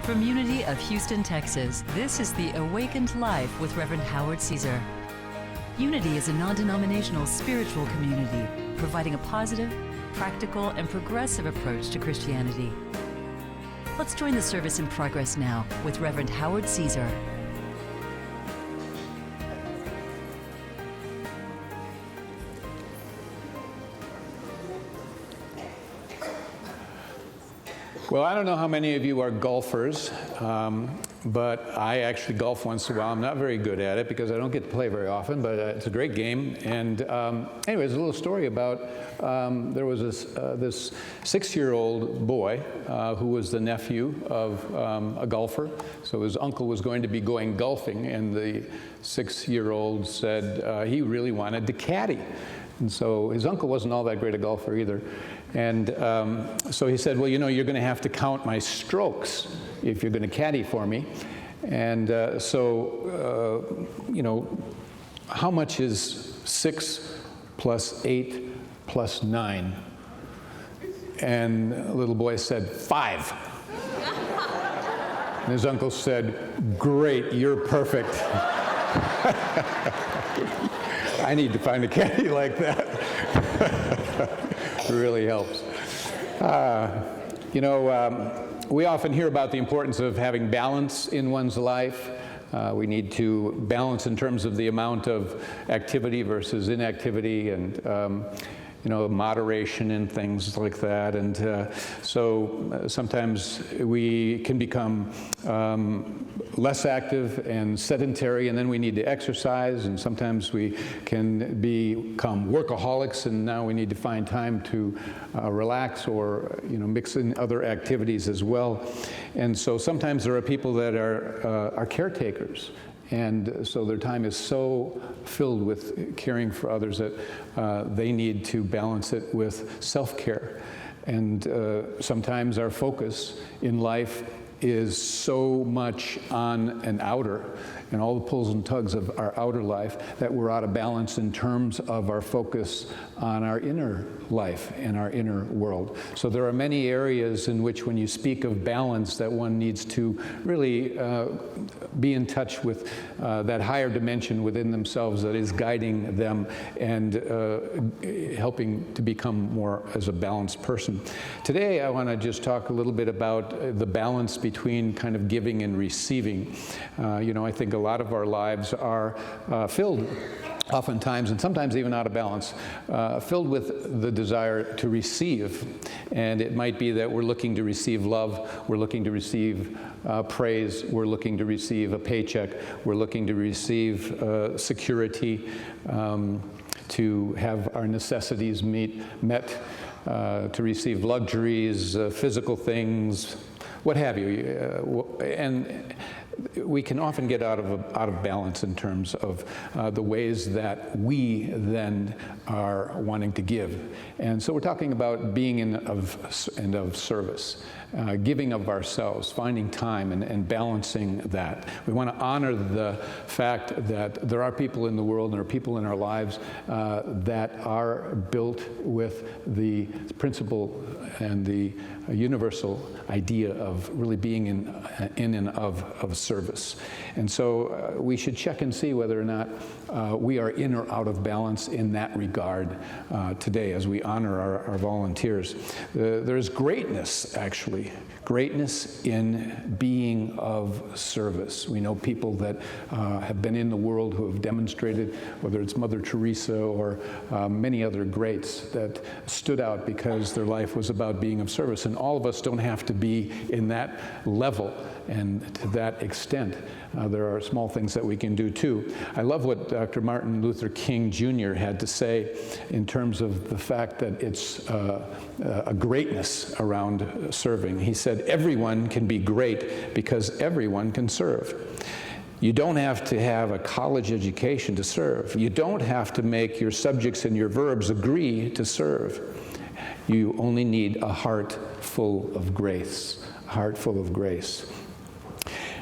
From Unity of Houston, Texas, this is the Awakened Life with Reverend Howard Caesar. Unity is a non-denominational spiritual community providing a positive, practical, and progressive approach to Christianity. Let's join the service in progress now with Reverend Howard Caesar. Well, I don't know how many of you are golfers, but I actually golf once in a while. I'm not very good at it because I don't get to play very often, but it's a great game. And anyways, a little story about there was this 6-year-old boy who was the nephew of a golfer. So his uncle was going to be going golfing, and the 6-year-old said he really wanted to caddy. And so his uncle wasn't all that great a golfer either. And so he said, well, you know, you're going to have to count my strokes if you're going to caddy for me. And you know, how much is 6 plus 8 plus 9? And the little boy said, 5. And his uncle said, great, you're perfect. I need to find a caddy like that. It really helps. You know, we often hear about the importance of having balance in one's life. We need to balance in terms of the amount of activity versus inactivity, and you know, moderation and things like that. And so sometimes we can become less active and sedentary, and then we need to exercise, and sometimes we can become workaholics, and now we need to find time to relax or, you know, mix in other activities as well. And so sometimes there are people that are caretakers, and so their time is so filled with caring for others that they need to balance it with self-care. And sometimes our focus in life is so much on an outer and all the pulls and tugs of our outer life that we're out of balance in terms of our focus on our inner life and our inner world. So there are many areas in which, when you speak of balance, that one needs to really be in touch with that higher dimension within themselves that is guiding them and helping to become more as a balanced person. Today I want to just talk a little bit about the balance between kind of giving and receiving. You know, I think a lot of our lives are filled oftentimes, and sometimes even out of balance, filled with the desire to receive. And it might be that we're looking to receive love, we're looking to receive praise, we're looking to receive a paycheck, we're looking to receive security, to have our necessities met, to receive luxuries, physical things, what have you. And we can often get out of balance in terms of the ways that we then are wanting to give. And so we're talking about being of service, giving of ourselves, finding time and balancing that. We want to honor the fact that there are people in the world and there are people in our lives that are built with the principle and the universal idea of really being in and of service. And so we should check and see whether or not we are in or out of balance in that regard today as we honor our volunteers. There's greatness, actually, greatness in being of service. We know people that have been in the world who have demonstrated, whether it's Mother Teresa or many other greats that stood out because their life was about being of service. And all of us don't have to be in that level and to that extent. There are small things that we can do too. I love what Dr. Martin Luther King Jr. had to say in terms of the fact that it's a greatness around serving. He said, everyone can be great because everyone can serve. You don't have to have a college education to serve. You don't have to make your subjects and your verbs agree to serve. You only need a heart full of grace, a heart full of grace.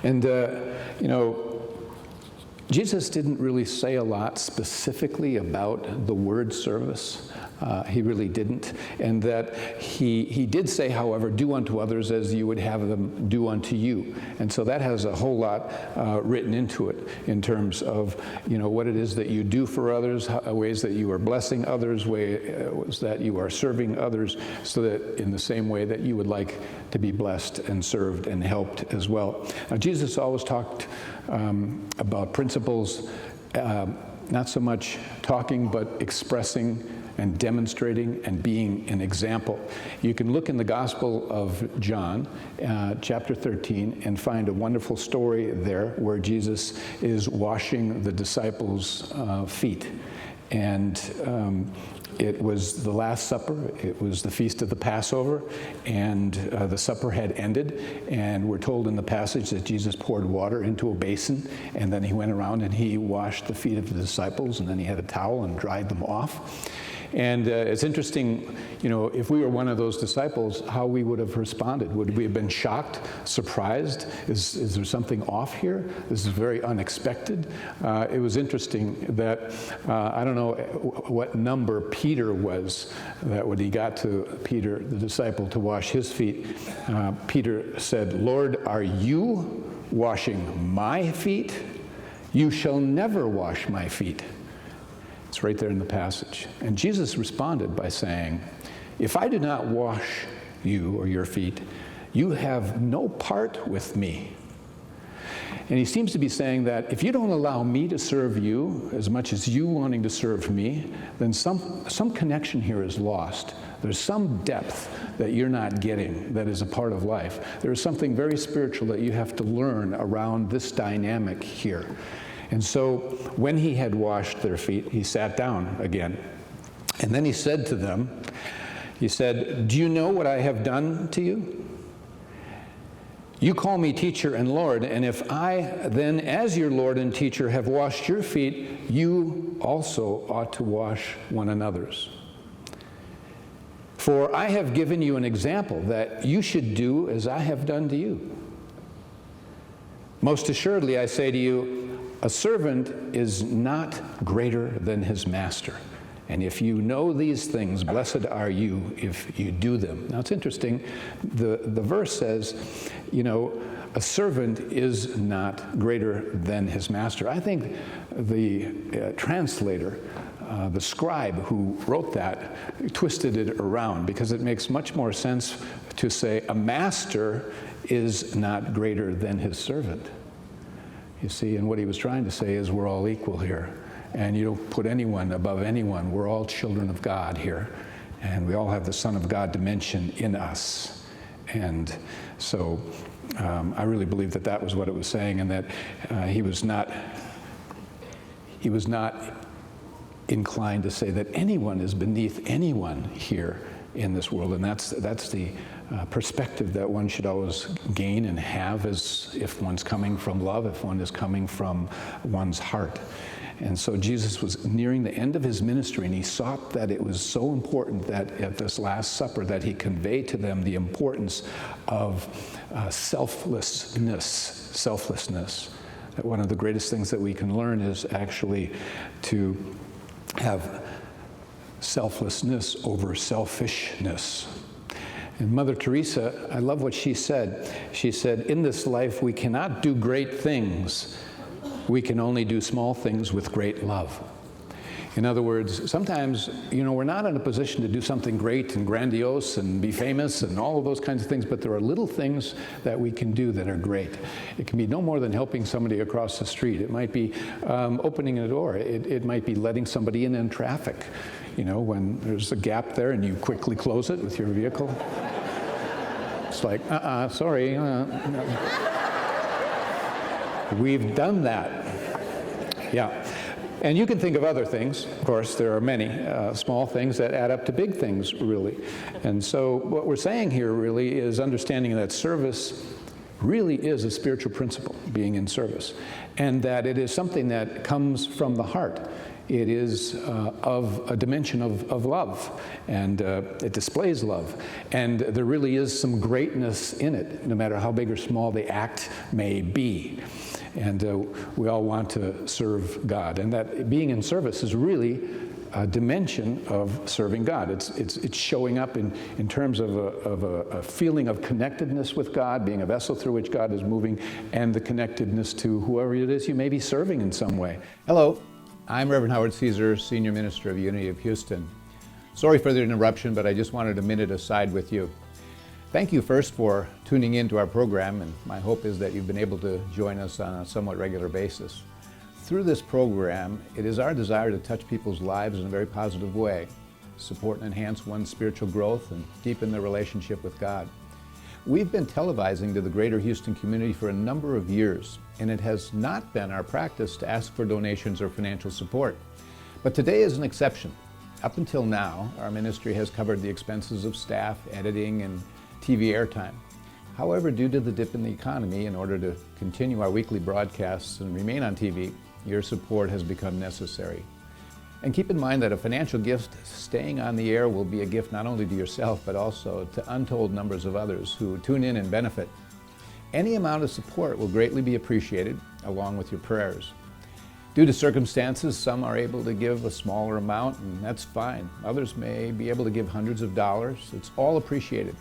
And, you know, Jesus didn't really say a lot specifically about the word service. He really didn't. And that he did say, however, do unto others as you would have them do unto you. And so that has a whole lot written into it in terms of, what it is that you do for others, ways that you are blessing others, ways that you are serving others, so that in the same way that you would like to be blessed and served and helped as well. Now, Jesus always talked about principles, not so much talking, but expressing and demonstrating and being an example. You can look in the Gospel of John, chapter 13, and find a wonderful story there where Jesus is washing the disciples' feet. And it was the Last Supper. It was the Feast of the Passover, and the supper had ended, and we're told in the passage that Jesus poured water into a basin, and then he went around and he washed the feet of the disciples, and then he had a towel and dried them off. And it's interesting, if we were one of those disciples, how we would have responded. Would we have been shocked, surprised? Is there something off here? This is very unexpected. It was interesting that, I don't know what number Peter was, that when he got to Peter, the disciple, to wash his feet, Peter said, "Lord, are you washing my feet? You shall never wash my feet." It's right there in the passage. And Jesus responded by saying, "If I do not wash you or your feet, you have no part with me." And he seems to be saying that if you don't allow me to serve you as much as you wanting to serve me, then some connection here is lost. There's some depth that you're not getting that is a part of life. There's something very spiritual that you have to learn around this dynamic here. And so when he had washed their feet, he sat down again. And then he said to them, he said, "Do you know what I have done to you? You call me teacher and Lord, and if I then, as your Lord and teacher, have washed your feet, you also ought to wash one another's. For I have given you an example that you should do as I have done to you. Most assuredly, I say to you, a servant is not greater than his master. And if you know these things, blessed are you if you do them." Now it's interesting, the verse says, a servant is not greater than his master. I think the translator, the scribe who wrote that, twisted it around, because it makes much more sense to say a master is not greater than his servant. You see, and what he was trying to say is we're all equal here. And you don't put anyone above anyone. We're all children of God here. And we all have the Son of God dimension in us. And so I really believe that that was what it was saying, and that he was not inclined to say that anyone is beneath anyone here in this world. And that's the perspective that one should always gain and have, as if one's coming from love, if one is coming from one's heart. And so Jesus was nearing the end of his ministry, and he saw that it was so important that at this Last Supper that he convey to them the importance of selflessness. That one of the greatest things that we can learn is actually to have selflessness over selfishness. And Mother Teresa, I love what she said. She said, "In this life we cannot do great things. We can only do small things with great love." In other words, sometimes, we're not in a position to do something great and grandiose and be famous and all of those kinds of things, but there are little things that we can do that are great. It can be no more than helping somebody across the street. It might be opening a door. It might be letting somebody in traffic. When there's a gap there and you quickly close it with your vehicle. It's like, sorry. We've done that. Yeah. And you can think of other things. Of course, there are many small things that add up to big things, really. And so what we're saying here really is understanding that service really is a spiritual principle, being in service, and that it is something that comes from the heart. It is of a dimension of love, and it displays love. And there really is some greatness in it, no matter how big or small the act may be. And we all want to serve God. And that being in service is really a dimension of serving God. It's showing up in terms of a feeling of connectedness with God, being a vessel through which God is moving, and the connectedness to whoever it is you may be serving in some way. Hello, I'm Reverend Howard Caesar, Senior Minister of Unity of Houston. Sorry for the interruption, but I just wanted a minute aside with you. Thank you first for tuning in to our program, and my hope is that you've been able to join us on a somewhat regular basis. Through this program, it is our desire to touch people's lives in a very positive way, support and enhance one's spiritual growth, and deepen their relationship with God. We've been televising to the greater Houston community for a number of years, and it has not been our practice to ask for donations or financial support. But today is an exception. Up until now, our ministry has covered the expenses of staff, editing, and TV airtime. However, due to the dip in the economy, in order to continue our weekly broadcasts and remain on TV, your support has become necessary. And keep in mind that a financial gift staying on the air will be a gift not only to yourself, but also to untold numbers of others who tune in and benefit. Any amount of support will greatly be appreciated, along with your prayers. Due to circumstances, some are able to give a smaller amount, and that's fine. Others may be able to give hundreds of dollars. It's all appreciated.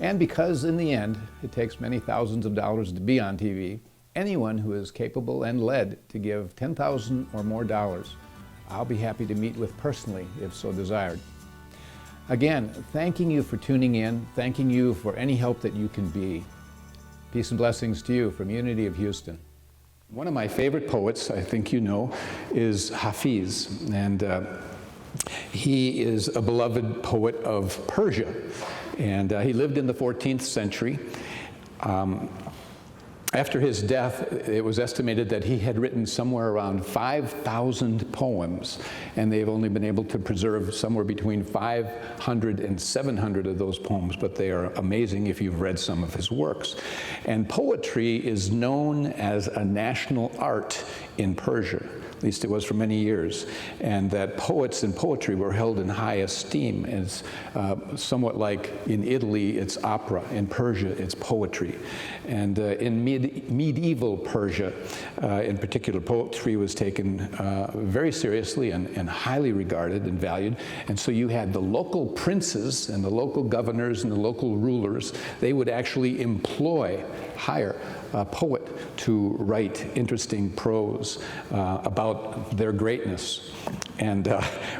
And because in the end, it takes many thousands of dollars to be on TV, anyone who is capable and led to give $10,000 or more dollars, I'll be happy to meet with personally if so desired. Again, thanking you for tuning in, thanking you for any help that you can be. Peace and blessings to you from Unity of Houston. One of my favorite poets, I think you know, is Hafiz, and he is a beloved poet of Persia, and he lived in the 14th century. After his death, it was estimated that he had written somewhere around 5,000 poems, and they've only been able to preserve somewhere between 500 and 700 of those poems, but they are amazing if you've read some of his works. And poetry is known as a national art in Persia. At least it was for many years, and that poets and poetry were held in high esteem. It's somewhat like in Italy, it's opera. In Persia, it's poetry. And in medieval Persia, in particular, poetry was taken very seriously and highly regarded and valued. And so you had the local princes and the local governors and the local rulers. They would actually hire a poet to write interesting prose about their greatness. And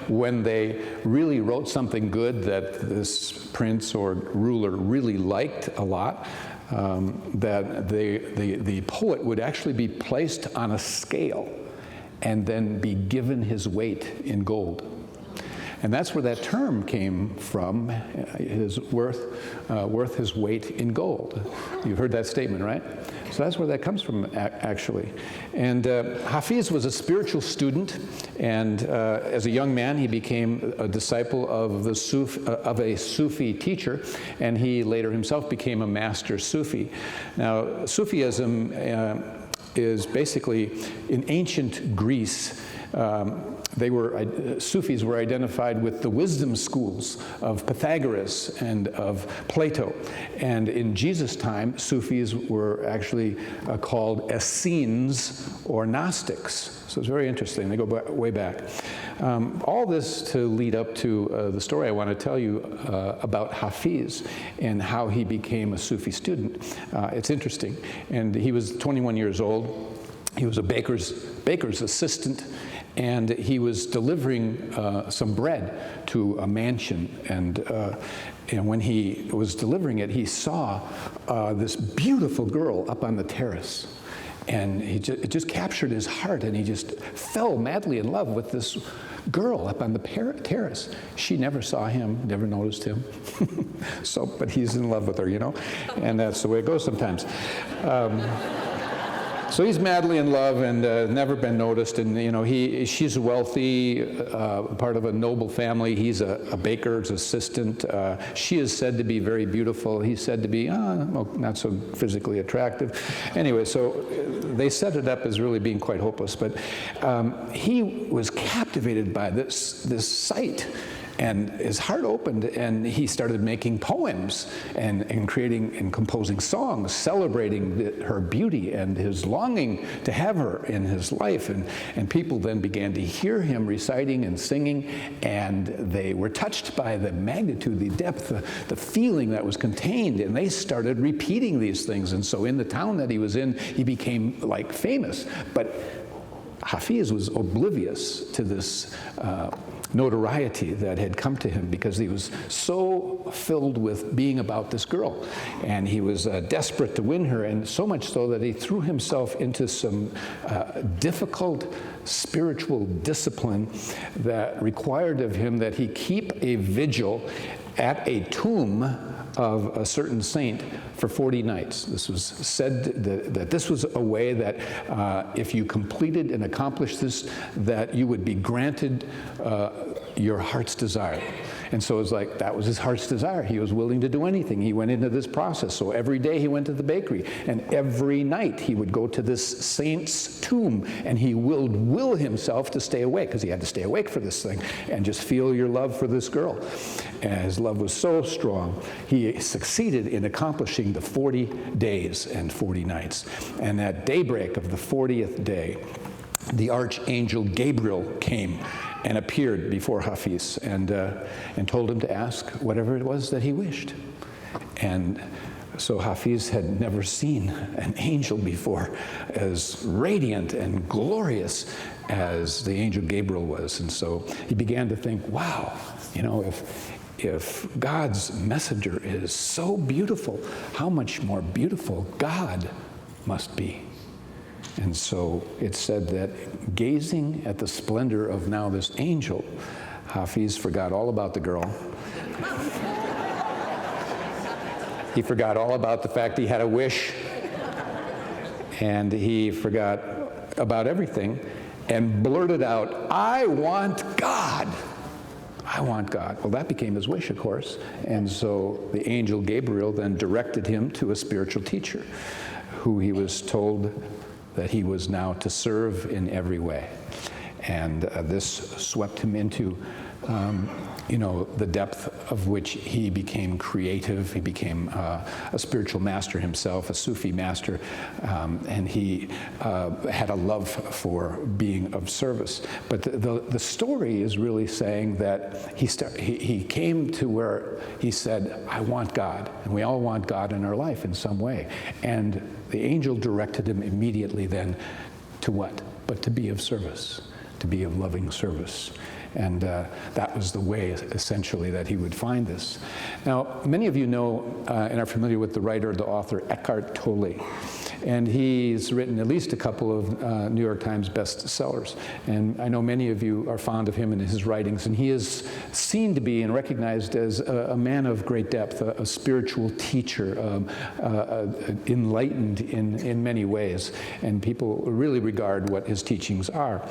when they really wrote something good that this prince or ruler really liked a lot, that the poet would actually be placed on a scale and then be given his weight in gold. And that's where that term came from, his worth his weight in gold. You've heard that statement, right? So that's where that comes from, actually. And Hafiz was a spiritual student, and as a young man, he became a disciple of a Sufi teacher, and he later himself became a master Sufi. Now, Sufism is basically in ancient Greece. Sufis were identified with the wisdom schools of Pythagoras and of Plato. And in Jesus' time, Sufis were actually called Essenes or Gnostics. So it's very interesting. They go way back. All this to lead up to the story I want to tell you about Hafiz and how he became a Sufi student. It's interesting. And he was 21 years old. He was a baker's assistant, and he was delivering some bread to a mansion. And when he was delivering it, he saw this beautiful girl up on the terrace. And it just captured his heart, and he just fell madly in love with this girl up on the terrace. She never saw him, never noticed him. But he's in love with her, you know? And that's the way it goes sometimes. So he's madly in love and never been noticed, and she's wealthy, part of a noble family. He's a baker's assistant. She is said to be very beautiful. He's said to be not so physically attractive. Anyway, so they set it up as really being quite hopeless. But he was captivated by this sight. And his heart opened, and he started making poems and creating and composing songs celebrating her beauty and his longing to have her in his life. And people then began to hear him reciting and singing, and they were touched by the magnitude, the depth, the feeling that was contained, and they started repeating these things. And so in the town that he was in, he became like famous. But Hafiz was oblivious to this notoriety that had come to him because he was so filled with being about this girl. And he was desperate to win her, and so much so that he threw himself into some difficult spiritual discipline that required of him that he keep a vigil at a tomb of a certain saint for 40 nights. This was said that this was a way that if you completed and accomplished this, that you would be granted your heart's desire. And so it was like, that was his heart's desire. He was willing to do anything. He went into this process. So every day he went to the bakery, and every night he would go to this saint's tomb, and he would will himself to stay awake, because he had to stay awake for this thing, and just feel your love for this girl. And his love was so strong, he succeeded in accomplishing the 40 days and 40 nights. And at daybreak of the 40th day, the archangel Gabriel came and appeared before Hafiz and told him to ask whatever it was that he wished. And so Hafiz had never seen an angel before as radiant and glorious as the angel Gabriel was. And so he began to think, wow, you know, if God's messenger is so beautiful, how much more beautiful God must be. And so it's said that gazing at the splendor of now this angel, Hafiz forgot all about the girl. He forgot all about the fact he had a wish, and he forgot about everything and blurted out, "I want God. I want God." Well, that became his wish, of course. And so the angel Gabriel then directed him to a spiritual teacher who he was told that he was now to serve in every way. And this swept him into, the depth of which he became creative. He became a spiritual master himself, a Sufi master, and he had a love for being of service. But the story is really saying that he came to where he said, "I want God," and we all want God in our life in some way. And the angel directed him immediately then to what? But to be of service, to be of loving service. And that was the way, essentially, that he would find this. Now, many of you know and are familiar with the writer, the author, Eckhart Tolle. And he's written at least a couple of New York Times bestsellers. And I know many of you are fond of him and his writings. And he is seen to be and recognized as a man of great depth, a spiritual teacher, enlightened in many ways. And people really regard what his teachings are.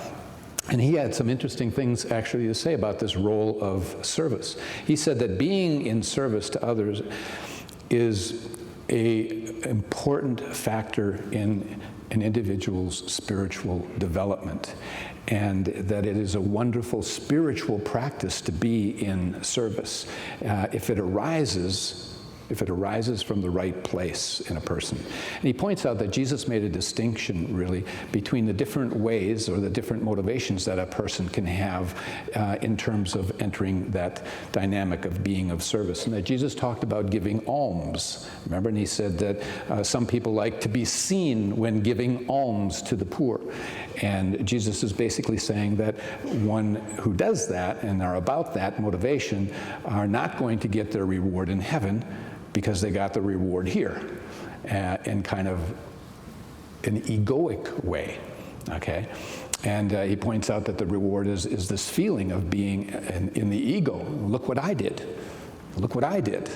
And he had some interesting things actually to say about this role of service. He said that being in service to others is an important factor in an individual's spiritual development, and that it is a wonderful spiritual practice to be in service if it arises from the right place in a person. And he points out that Jesus made a distinction, really, between the different ways or the different motivations that a person can have in terms of entering that dynamic of being of service. And that Jesus talked about giving alms. Remember, and he said that some people like to be seen when giving alms to the poor. And Jesus is basically saying that one who does that and are about that motivation are not going to get their reward in heaven, because they got the reward here in kind of an egoic way, okay? And he points out that the reward is this feeling of being in the ego. Look what I did. Look what I did.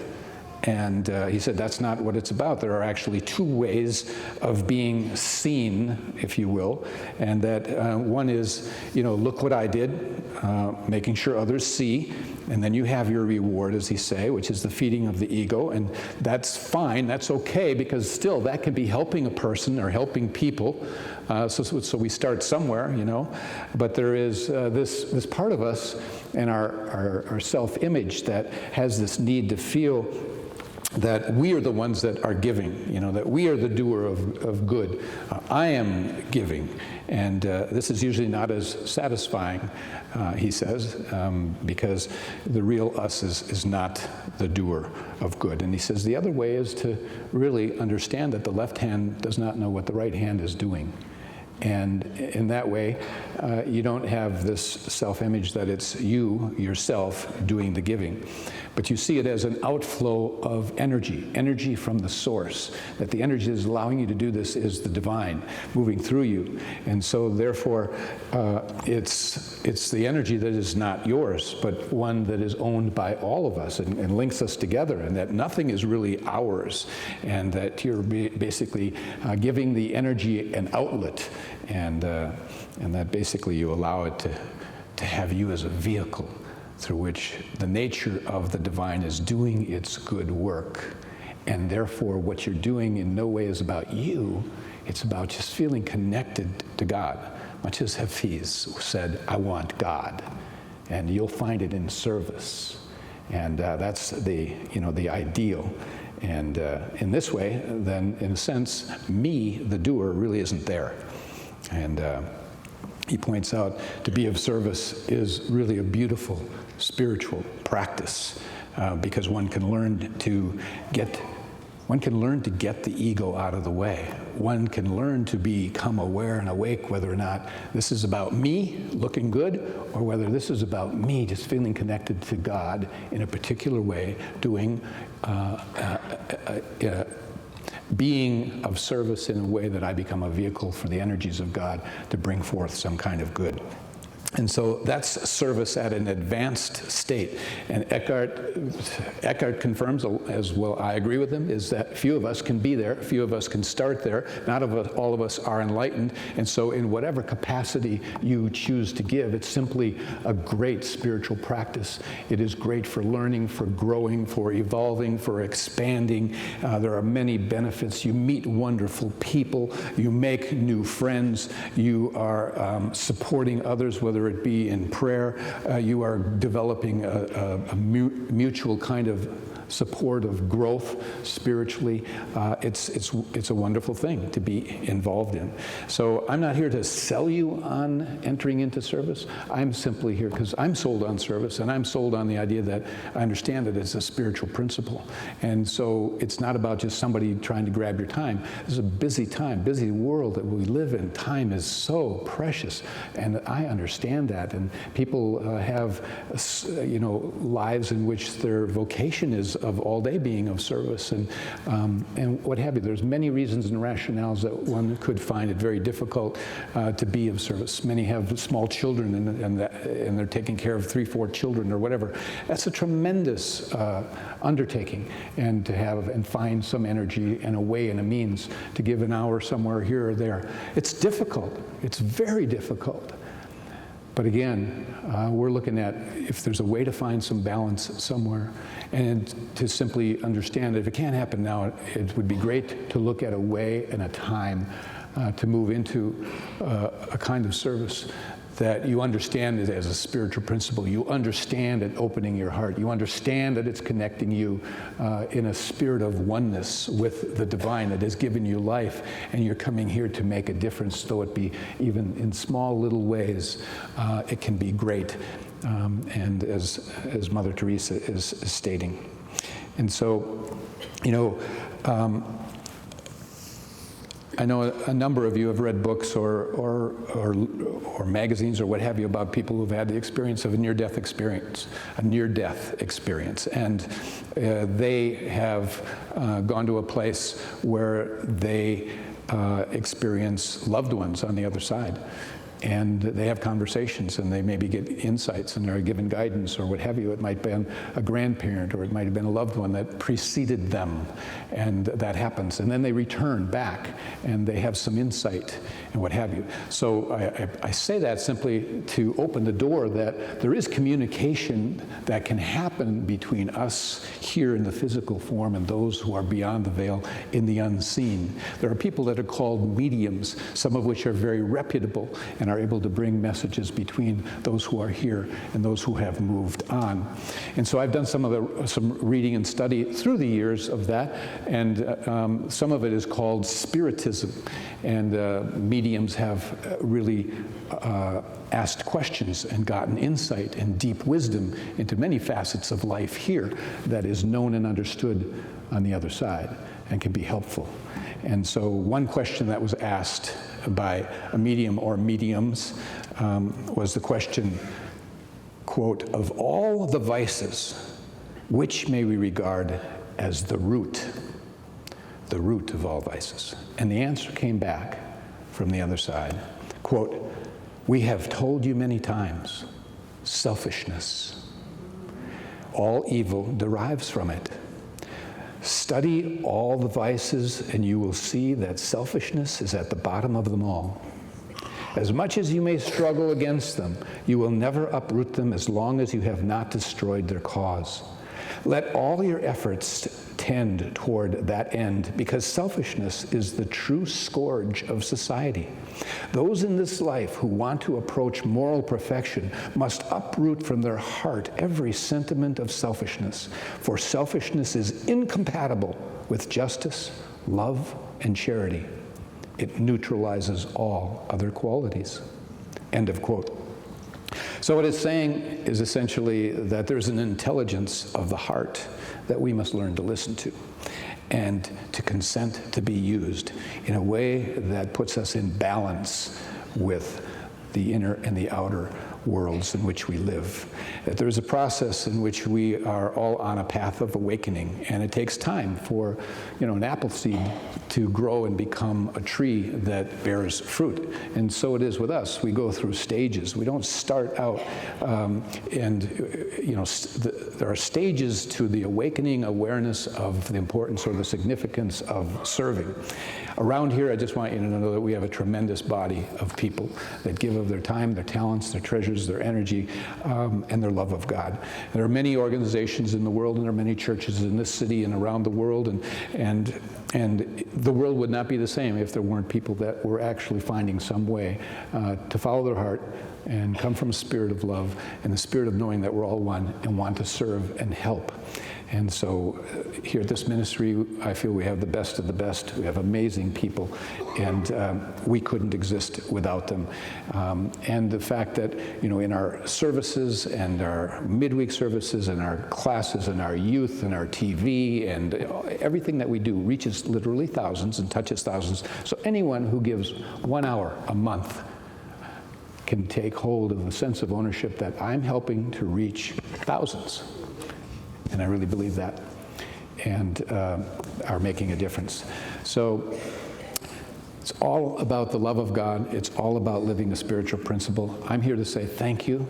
And he said that's not what it's about. There are actually two ways of being seen, if you will, and that one is, look what I did, making sure others see, and then you have your reward, as he say, which is the feeding of the ego, and that's fine, that's okay, because still that can be helping a person or helping people. So we start somewhere, but there is this part of us and our self-image that has this need to feel that we are the ones that are giving, that we are the doer of good. I am giving. And this is usually not as satisfying, he says, because the real us is not the doer of good. And he says the other way is to really understand that the left hand does not know what the right hand is doing. And in that way, you don't have this self-image that it's you, yourself, doing the giving. But you see it as an outflow of energy from the source, that the energy that is allowing you to do this is the divine moving through you. And so therefore, it's the energy that is not yours, but one that is owned by all of us and links us together, and that nothing is really ours, and that you're basically giving the energy an outlet, and that basically you allow it to have you as a vehicle through which the nature of the divine is doing its good work. And therefore, what you're doing in no way is about you, it's about just feeling connected to God. Much as Hafiz said, I want God. And you'll find it in service. And that's the ideal. And in this way, then, in a sense, me, the doer, really isn't there. And he points out to be of service is really a beautiful spiritual practice, because one can learn to get the ego out of the way. One can learn to become aware and awake whether or not this is about me looking good, or whether this is about me just feeling connected to God in a particular way, doing being of service in a way that I become a vehicle for the energies of God to bring forth some kind of good. And so that's service at an advanced state. And Eckhart confirms, as well I agree with him, is that few of us can be there, few of us can start there, not all of us are enlightened. And so in whatever capacity you choose to give, it's simply a great spiritual practice. It is great for learning, for growing, for evolving, for expanding. There are many benefits. You meet wonderful people, you make new friends, you are supporting others, whether it be in prayer, you are developing a mutual kind of support of growth spiritually. It's a wonderful thing to be involved in. So I'm not here to sell you on entering into service. I'm simply here because I'm sold on service, and I'm sold on the idea that I understand that it's a spiritual principle. And so it's not about just somebody trying to grab your time. This is a busy time, busy world that we live in. Time is so precious, and I understand that. And people have, lives in which their vocation is of all day being of service, and what have you. There's many reasons and rationales that one could find it very difficult to be of service. Many have small children, and they're taking care of 3-4 children or whatever. That's a tremendous undertaking, and to have and find some energy and a way and a means to give an hour somewhere here or there. It's difficult. It's very difficult. But again, we're looking at if there's a way to find some balance somewhere, and to simply understand that if it can't happen now, it would be great to look at a way and a time to move into a kind of service that you understand it as a spiritual principle. You understand it opening your heart. You understand that it's connecting you in a spirit of oneness with the divine that has given you life, and you're coming here to make a difference, though it be even in small little ways. It can be great, and as Mother Teresa is stating. And so, I know a number of you have read books or magazines or what have you about people who've had the experience of a near-death experience, and they have gone to a place where they experience loved ones on the other side. And they have conversations, and they maybe get insights and are given guidance or what have you. It might have been a grandparent, or it might have been a loved one that preceded them, and that happens. And then they return back, and they have some insight and what have you. So I say that simply to open the door that there is communication that can happen between us here in the physical form and those who are beyond the veil in the unseen. There are people that are called mediums, some of which are very reputable and are able to bring messages between those who are here and those who have moved on. And so I've done some reading and study through the years of that, and some of it is called spiritism. And mediums have really asked questions and gotten insight and deep wisdom into many facets of life here that is known and understood on the other side and can be helpful. And so one question that was asked by a medium or mediums was the question, quote, "Of all the vices, which may we regard as the root of all vices?" And the answer came back from the other side, quote, "We have told you many times, selfishness. All evil derives from it. Study all the vices, and you will see that selfishness is at the bottom of them all. As much as you may struggle against them, you will never uproot them as long as you have not destroyed their cause. Let all your efforts tend toward that end, because selfishness is the true scourge of society. Those in this life who want to approach moral perfection must uproot from their heart every sentiment of selfishness, for selfishness is incompatible with justice, love, and charity. It neutralizes all other qualities." End of quote. So what it's saying is essentially that there's an intelligence of the heart that we must learn to listen to and to consent to be used in a way that puts us in balance with the inner and the outer worlds in which we live. That there's a process in which we are all on a path of awakening, and it takes time for, an apple seed to grow and become a tree that bears fruit. And so it is with us. We go through stages. We don't start out there are stages to the awakening awareness of the importance or the significance of serving. Around here, I just want you to know that we have a tremendous body of people that give of their time, their talents, their treasures, their energy, and their love of God. There are many organizations in the world, and there are many churches in this city and around the world, and the world would not be the same if there weren't people that were actually finding some way to follow their heart and come from a spirit of love and the spirit of knowing that we're all one and want to serve and help. And so here at this ministry, I feel we have the best of the best. We have amazing people, and we couldn't exist without them. And the fact that, in our services and our midweek services and our classes and our youth and our TV and everything that we do reaches literally thousands and touches thousands. So anyone who gives 1 hour a month can take hold of the sense of ownership that I'm helping to reach thousands. And I really believe that, and are making a difference. So it's all about the love of God. It's all about living a spiritual principle. I'm here to say thank you,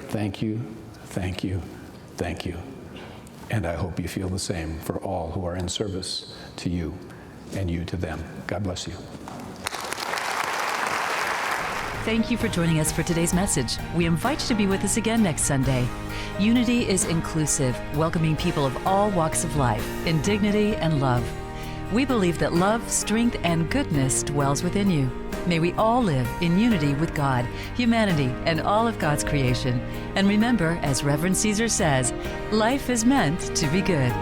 thank you, thank you, thank you. And I hope you feel the same for all who are in service to you and you to them. God bless you. Thank you for joining us for today's message. We invite you to be with us again next Sunday. Unity is inclusive, welcoming people of all walks of life in dignity and love. We believe that love, strength, and goodness dwells within you. May we all live in unity with God, humanity, and all of God's creation. And remember, as Reverend Caesar says, life is meant to be good.